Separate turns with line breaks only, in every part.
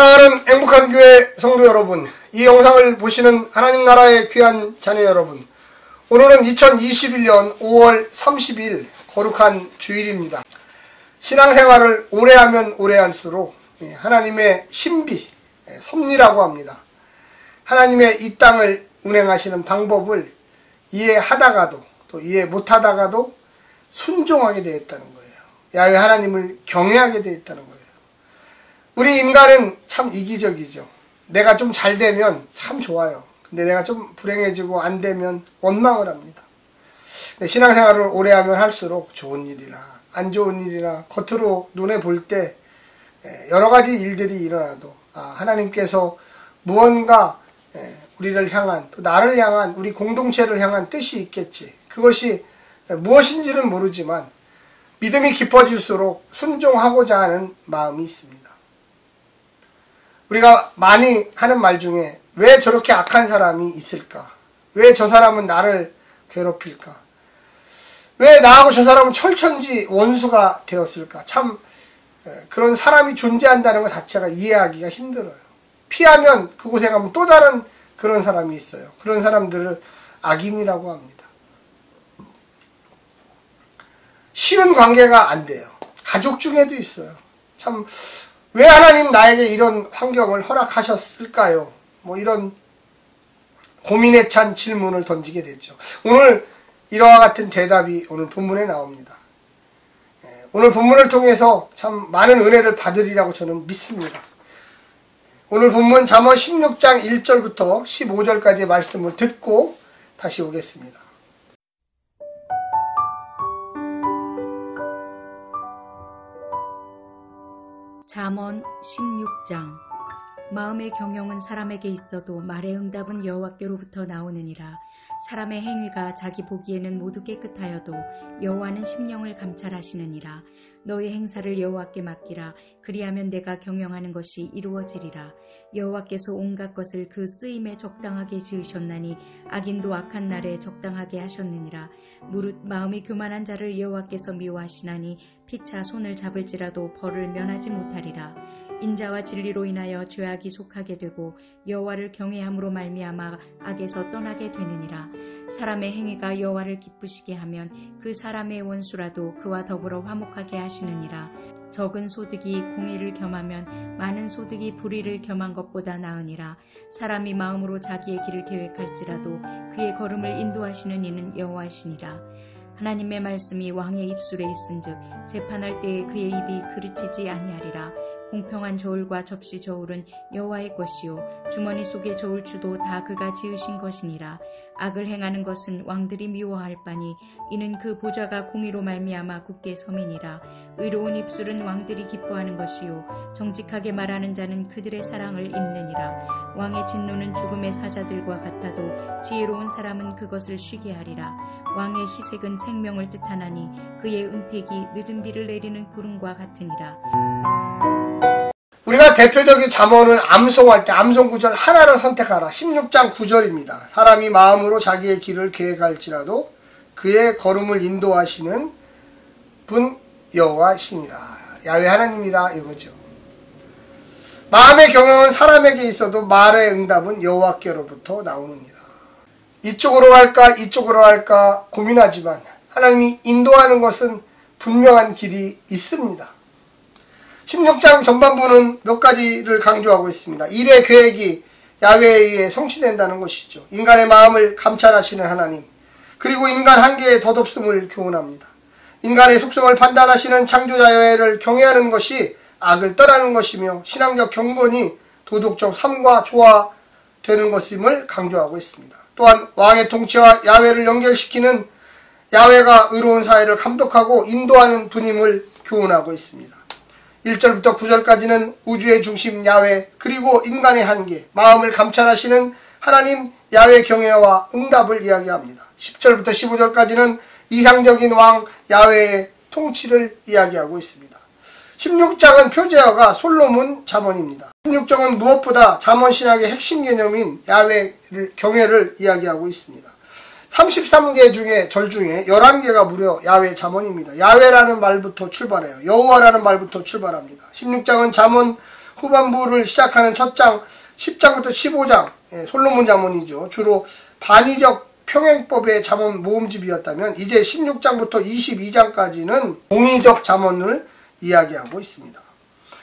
사랑하는 행복한 교회 성도 여러분, 이 영상을 보시는 하나님 나라의 귀한 자녀 여러분, 오늘은 2021년 5월 30일 거룩한 주일입니다. 신앙생활을 오래 하면 오래 할수록 하나님의 신비, 섭리라고 합니다. 하나님의 이 땅을 운행하시는 방법을 이해하다가도 또 이해 못하다가도 순종하게 되었다는 거예요. 야훼 하나님을 경외하게 되었다는 거예요. 우리 인간은 참 이기적이죠. 내가 좀 잘 되면 참 좋아요. 근데 내가 좀 불행해지고 안 되면 원망을 합니다. 신앙생활을 오래 하면 할수록 좋은 일이나 안 좋은 일이나 겉으로 눈에 볼 때 여러 가지 일들이 일어나도 하나님께서 무언가 우리를 향한, 또 나를 향한, 우리 공동체를 향한 뜻이 있겠지. 그것이 무엇인지는 모르지만 믿음이 깊어질수록 순종하고자 하는 마음이 있습니다. 우리가 많이 하는 말 중에 왜 저렇게 악한 사람이 있을까? 왜 저 사람은 나를 괴롭힐까? 왜 나하고 저 사람은 철천지 원수가 되었을까? 참 그런 사람이 존재한다는 것 자체가 이해하기가 힘들어요. 피하면 그곳에 가면 또 다른 그런 사람이 있어요. 그런 사람들을 악인이라고 합니다. 쉬운 관계가 안 돼요. 가족 중에도 있어요. 참 왜 하나님 나에게 이런 환경을 허락하셨을까요? 뭐 이런 고민에 찬 질문을 던지게 됐죠. 오늘 이와 같은 대답이 오늘 본문에 나옵니다. 오늘 본문을 통해서 참 많은 은혜를 받으리라고 저는 믿습니다. 오늘 본문 잠언 16장 1절부터 15절까지의 말씀을 듣고 다시 오겠습니다.
잠언 16장. 마음의 경영은 사람에게 있어도 말의 응답은 여호와께로부터 나오느니라. 사람의 행위가 자기 보기에는 모두 깨끗하여도 여호와는 심령을 감찰하시느니라. 너의 행사를 여호와께 맡기라. 그리하면 내가 경영하는 것이 이루어지리라. 여호와께서 온갖 것을 그 쓰임에 적당하게 지으셨나니 악인도 악한 날에 적당하게 하셨느니라. 무릇 마음이 교만한 자를 여호와께서 미워하시나니 피차 손을 잡을지라도 벌을 면하지 못하리라. 인자와 진리로 인하여 죄악이 속하게 되고 여호와를 경외함으로 말미암아 악에서 떠나게 되느니라. 사람의 행위가 여호와를 기쁘시게 하면 그 사람의 원수라도 그와 더불어 화목하게 하시느니라. 적은 소득이 공의를 겸하면 많은 소득이 불의를 겸한 것보다 나으니라. 사람이 마음으로 자기의 길을 계획할지라도 그의 걸음을 인도하시는 이는 여호와시니라. 하나님의 말씀이 왕의 입술에 있은즉 재판할 때에 그의 입이 그르치지 아니하리라. 공평한 저울과 접시 저울은 여호와의 것이요 주머니 속의 저울추도 다 그가 지으신 것이니라. 악을 행하는 것은 왕들이 미워할 바니 이는 그 보좌가 공의로 말미암아 굳게 섬이니라. 의로운 입술은 왕들이 기뻐하는 것이요 정직하게 말하는 자는 그들의 사랑을 입느니라. 왕의 진노는 죽음의 사자들과 같아도 지혜로운 사람은 그것을 쉬게 하리라. 왕의 희색은 생명을 뜻하나니 그의 은택이 늦은 비를 내리는 구름과 같으니라.
우리가 대표적인 잠언을 암송할 때 암송 구절 하나를 선택하라. 16장 9절입니다. 사람이 마음으로 자기의 길을 계획할지라도 그의 걸음을 인도하시는 분 여호와시니라. 야훼 하나님이라 이거죠. 마음의 경영은 사람에게 있어도 말의 응답은 여호와께로부터 나오느니라. 이쪽으로 할까 이쪽으로 할까 고민하지만 하나님이 인도하는 것은 분명한 길이 있습니다. 16장 전반부는 몇 가지를 강조하고 있습니다. 일의 계획이 야훼에 의해 성취된다는 것이죠. 인간의 마음을 감찰하시는 하나님, 그리고 인간 한계의 덧없음을 교훈합니다. 인간의 속성을 판단하시는 창조자 야훼를 경외하는 것이 악을 떠나는 것이며 신앙적 경건이 도덕적 삶과 조화되는 것임을 강조하고 있습니다. 또한 왕의 통치와 야훼를 연결시키는 야훼가 의로운 사회를 감독하고 인도하는 분임을 교훈하고 있습니다. 1절부터 9절까지는 우주의 중심 야훼, 그리고 인간의 한계, 마음을 감찰하시는 하나님 야훼 경외와 응답을 이야기합니다. 10절부터 15절까지는 이상적인 왕 야훼의 통치를 이야기하고 있습니다. 16장은 표제어가 솔로몬 잠언입니다. 16장은 무엇보다 잠언 신학의 핵심 개념인 야훼 경외를 이야기하고 있습니다. 33개 중에 절 중에 11개가 무려 야훼 잠언입니다. 야훼라는 말부터 출발해요. 여호와라는 말부터 출발합니다. 16장은 잠언 후반부를 시작하는 첫 장 10장부터 15장 솔로몬 잠언이죠. 주로 반의적 평행법의 잠언 모음집이었다면 이제 16장부터 22장까지는 공의적 잠언을 이야기하고 있습니다.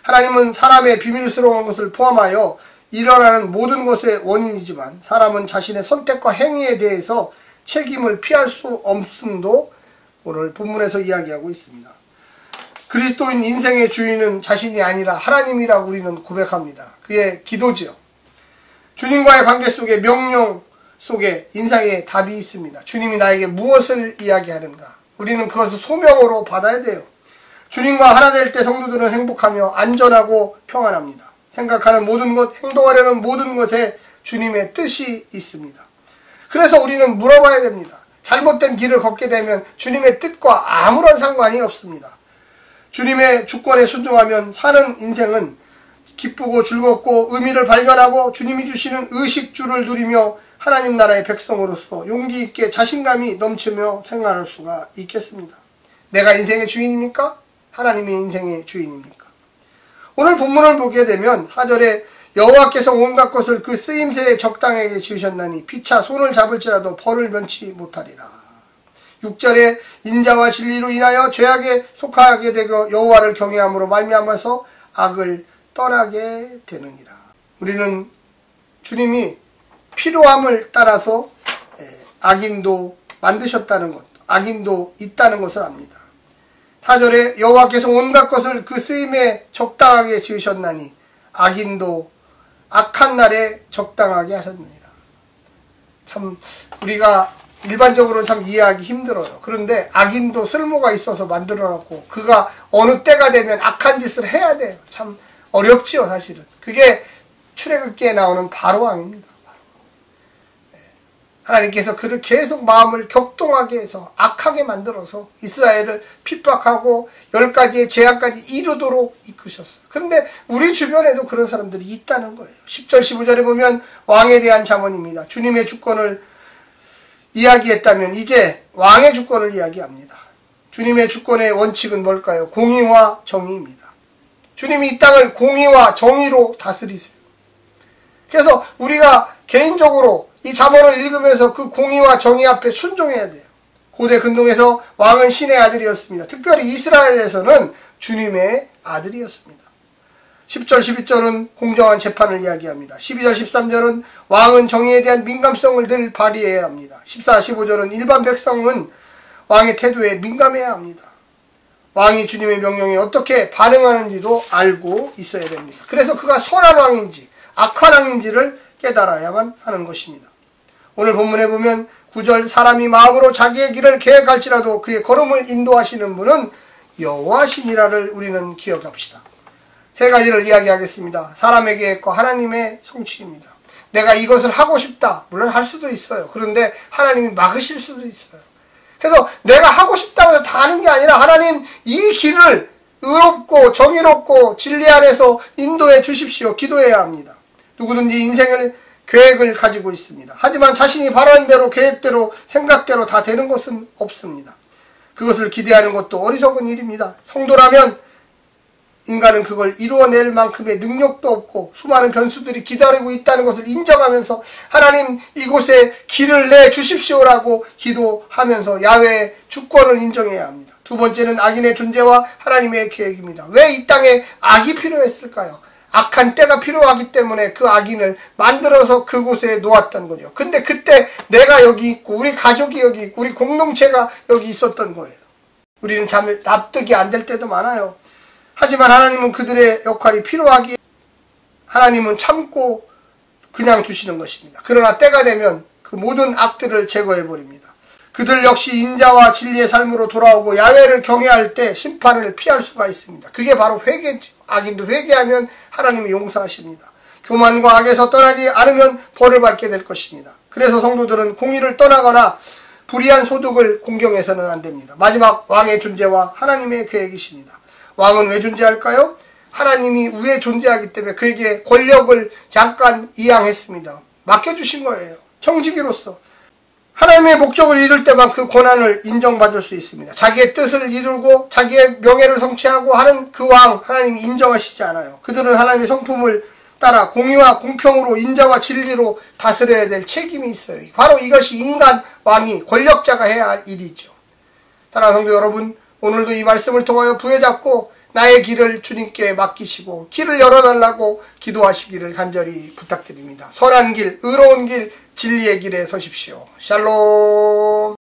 하나님은 사람의 비밀스러운 것을 포함하여 일어나는 모든 것의 원인이지만 사람은 자신의 선택과 행위에 대해서 책임을 피할 수 없음도 오늘 본문에서 이야기하고 있습니다. 그리스도인 인생의 주인은 자신이 아니라 하나님이라고 우리는 고백합니다. 그의 기도지요. 주님과의 관계 속에 명령 속에 인생의 답이 있습니다. 주님이 나에게 무엇을 이야기하는가? 우리는 그것을 소명으로 받아야 돼요. 주님과 하나 될 때 성도들은 행복하며 안전하고 평안합니다. 생각하는 모든 것, 행동하려는 모든 것에 주님의 뜻이 있습니다. 그래서 우리는 물어봐야 됩니다. 잘못된 길을 걷게 되면 주님의 뜻과 아무런 상관이 없습니다. 주님의 주권에 순종하면 사는 인생은 기쁘고 즐겁고 의미를 발견하고 주님이 주시는 의식주를 누리며 하나님 나라의 백성으로서 용기 있게 자신감이 넘치며 생활할 수가 있겠습니다. 내가 인생의 주인입니까? 하나님이 인생의 주인입니까? 오늘 본문을 보게 되면 4절에 여호와께서 온갖 것을 그 쓰임새에 적당하게 지으셨나니 피차 손을 잡을지라도 벌을 면치 못하리라. 6절에 인자와 진리로 인하여 죄악에 속하게 되고 여호와를 경외함으로 말미암아서 악을 떠나게 되느니라. 우리는 주님이 필요함을 따라서 악인도 만드셨다는 것, 악인도 있다는 것을 압니다. 4절에 여호와께서 온갖 것을 그 쓰임에 적당하게 지으셨나니 악인도 악한 날에 적당하게 하셨느니라. 참 우리가 일반적으로는 참 이해하기 힘들어요. 그런데 악인도 쓸모가 있어서 만들어놨고 그가 어느 때가 되면 악한 짓을 해야 돼요. 참 어렵지요 사실은. 그게 출애굽기에 나오는 바로왕입니다. 하나님께서 그를 계속 마음을 격동하게 해서 악하게 만들어서 이스라엘을 핍박하고 10가지의 제약까지 이루도록 이끄셨어요. 그런데 우리 주변에도 그런 사람들이 있다는 거예요. 10절 15절에 보면 왕에 대한 잠언입니다. 주님의 주권을 이야기했다면 이제 왕의 주권을 이야기합니다. 주님의 주권의 원칙은 뭘까요? 공의와 정의입니다. 주님이 이 땅을 공의와 정의로 다스리세요. 그래서 우리가 개인적으로 이 잠언을 읽으면서 그 공의와 정의 앞에 순종해야 돼요. 고대 근동에서 왕은 신의 아들이었습니다. 특별히 이스라엘에서는 주님의 아들이었습니다. 10절 11절은 공정한 재판을 이야기합니다. 12절 13절은 왕은 정의에 대한 민감성을 늘 발휘해야 합니다. 14, 15절은 일반 백성은 왕의 태도에 민감해야 합니다. 왕이 주님의 명령에 어떻게 반응하는지도 알고 있어야 됩니다. 그래서 그가 선한 왕인지 악한 왕인지를 깨달아야만 하는 것입니다. 오늘 본문에 보면 9절 사람이 마음으로 자기의 길을 계획할지라도 그의 걸음을 인도하시는 분은 여호와시니라를 우리는 기억합시다. 세 가지를 이야기하겠습니다. 사람의 계획과 하나님의 성취입니다. 내가 이것을 하고 싶다. 물론 할 수도 있어요. 그런데 하나님이 막으실 수도 있어요. 그래서 내가 하고 싶다고 해서 다 하는 게 아니라 하나님 이 길을 의롭고 정의롭고 진리 안에서 인도해 주십시오. 기도해야 합니다. 누구든지 인생을 계획을 가지고 있습니다. 하지만 자신이 바라는 대로 계획대로 생각대로 다 되는 것은 없습니다. 그것을 기대하는 것도 어리석은 일입니다. 성도라면 인간은 그걸 이루어낼 만큼의 능력도 없고 수많은 변수들이 기다리고 있다는 것을 인정하면서 하나님 이곳에 길을 내주십시오라고 기도하면서 야훼의 주권을 인정해야 합니다. 두 번째는 악인의 존재와 하나님의 계획입니다. 왜 이 땅에 악이 필요했을까요? 악한 때가 필요하기 때문에 그 악인을 만들어서 그곳에 놓았던 거죠. 근데 그때 내가 여기 있고 우리 가족이 여기 있고 우리 공동체가 여기 있었던 거예요. 우리는 참 납득이 안 될 때도 많아요. 하지만 하나님은 그들의 역할이 필요하기에 하나님은 참고 그냥 두시는 것입니다. 그러나 때가 되면 그 모든 악들을 제거해버립니다. 그들 역시 인자와 진리의 삶으로 돌아오고 야훼를 경외할 때 심판을 피할 수가 있습니다. 그게 바로 회개죠. 악인도 회개하면 하나님이 용서하십니다. 교만과 악에서 떠나지 않으면 벌을 받게 될 것입니다. 그래서 성도들은 공의를 떠나거나 불의한 소득을 공경해서는 안 됩니다. 마지막 왕의 존재와 하나님의 계획이십니다. 왕은 왜 존재할까요? 하나님이 위에 존재하기 때문에 그에게 권력을 잠깐 이양했습니다. 맡겨주신 거예요. 청지기로서. 하나님의 목적을 이룰 때만 그 고난을 인정받을 수 있습니다. 자기의 뜻을 이루고 자기의 명예를 성취하고 하는 그 왕 하나님이 인정하시지 않아요. 그들은 하나님의 성품을 따라 공의와 공평으로 인자와 진리로 다스려야 될 책임이 있어요. 바로 이것이 인간 왕이 권력자가 해야 할 일이죠. 사랑하는 성도 여러분, 오늘도 이 말씀을 통하여 부여잡고 나의 길을 주님께 맡기시고 길을 열어달라고 기도하시기를 간절히 부탁드립니다. 선한 길, 의로운 길, 진리의 길에 서십시오. 샬롬.